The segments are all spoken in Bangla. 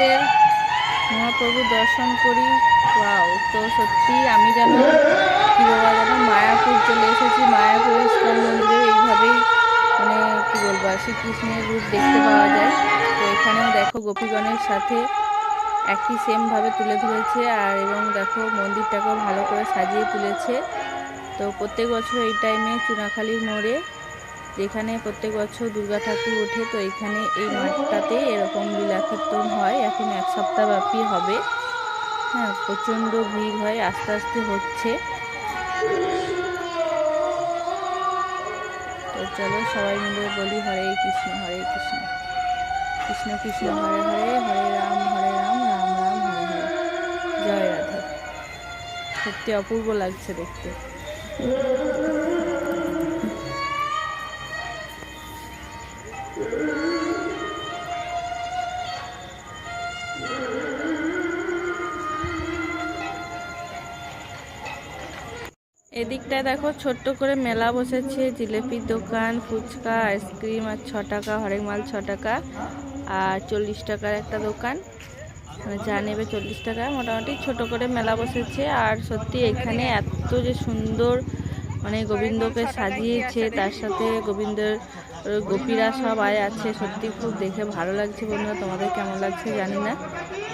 আমাদের মহাপ্রভু দর্শন করি। ওয়াও, তো সত্যি আমি যেন কি বলবো, যেন মায়াপুর চলে এসেছি। মায়াপুর ইস্কন মন্দিরে এইভাবেই মানে কি বলবো শ্রীকৃষ্ণের রূপ দেখতে পাওয়া যায়। তো এখানেও দেখো গোপীগণের সাথে একই সেমভাবে তুলে ধরেছে, আর এবং দেখো মন্দিরটাকেও ভালো করে সাজিয়ে তুলেছে। তো প্রত্যেক বছর এই টাইমে চুনাখালীর মোড়ে, যেখানে প্রত্যেক বছর দুর্গা ঠাকুর ওঠে, তো এখানে এই মাঠটাতে এরকম লীলা কীর্তন হয়। এখন 1 সপ্তাহ ব্যাপী হবে। হ্যাঁ, প্রচণ্ড ভিড় হয়, আস্তে আস্তে হচ্ছে। তো চলো সবাই মিলে বলি হরে কৃষ্ণ হরে কৃষ্ণ, কৃষ্ণ কৃষ্ণ হরে হরে, হরে রাম রাম রাম হরে হরে। জয় রাধে। সত্যি অপূর্ব লাগছে দেখতে। এদিকটায় দেখো ছোট্ট করে মেলা বসেছে, জিলেপির দোকান, ফুচকা, আইসক্রিম আর 6 টাকা, হরেক মাল 6 টাকা, আর 40 টাকার একটা দোকান, যা নেবে 40 টাকা। মোটামুটি ছোট করে মেলা বসেছে। আর সত্যি এখানে এত যে সুন্দর মানে গোবিন্দকে সাজিয়েছে, তার সাথে গোবিন্দের গোপীরা সবাই আছে, সত্যি খুব দেখে ভালো লাগছে। বন্ধুরা, তোমাদের কেমন লাগছে জানি না,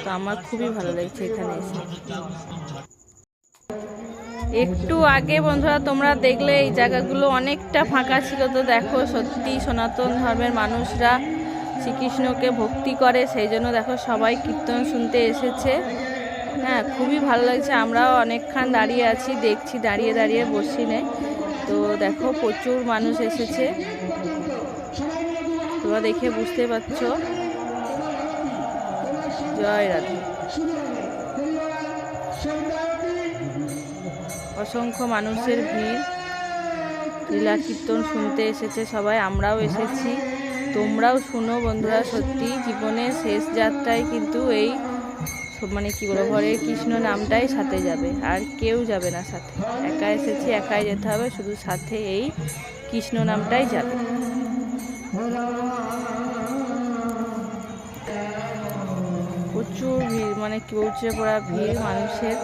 তো আমার খুবই ভালো লাগছে এখানে এসে। একটু আগে বন্ধুরা তোমরা দেখলে এই জায়গাগুলো অনেকটা ফাঁকা ছিল। তো দেখো সত্যি সনাতন ধর্মের মানুষরা শ্রীকৃষ্ণকে ভক্তি করে, সেই জন্য দেখো সবাই কীর্তন শুনতে এসেছে। হ্যাঁ, খুবই ভালো লাগছে। আমরাও অনেকক্ষণ দাঁড়িয়ে আছি, দেখছি, দাঁড়িয়ে দাঁড়িয়ে বসি নে। তো দেখো প্রচুর মানুষ এসেছে, তোমরা দেখে বুঝতে পারছো। জয় রাধে। অসংখ্য মানুষের ভিড়, লীলা কীর্তন শুনতে এসেছে সবাই, আমরাও এসেছি। তোমরাও শুনো বন্ধুরা, সত্যি জীবনের শেষ যাত্রায় কিন্তু এই মানে কি বলবো হরে কৃষ্ণ নামটাই সাথে যাবে, আর কেউ যাবে না সাথে। একা এসেছি, একাই যেতে হবে, শুধু সাথে এই কৃষ্ণ নামটাই যাবে। প্রচুর ভিড়, মানে কি বলছে পড়া ভিড় মানুষের,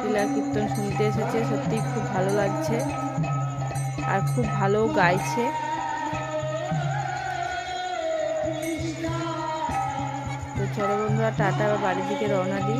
লীলা কীর্তন শুনতে এসেছে। সত্যি খুব ভালো লাগছে, আর খুব ভালো গাইছে। তো চলো বন্ধুরা, টাটা, বাড়ির দিকে রওনা দিই।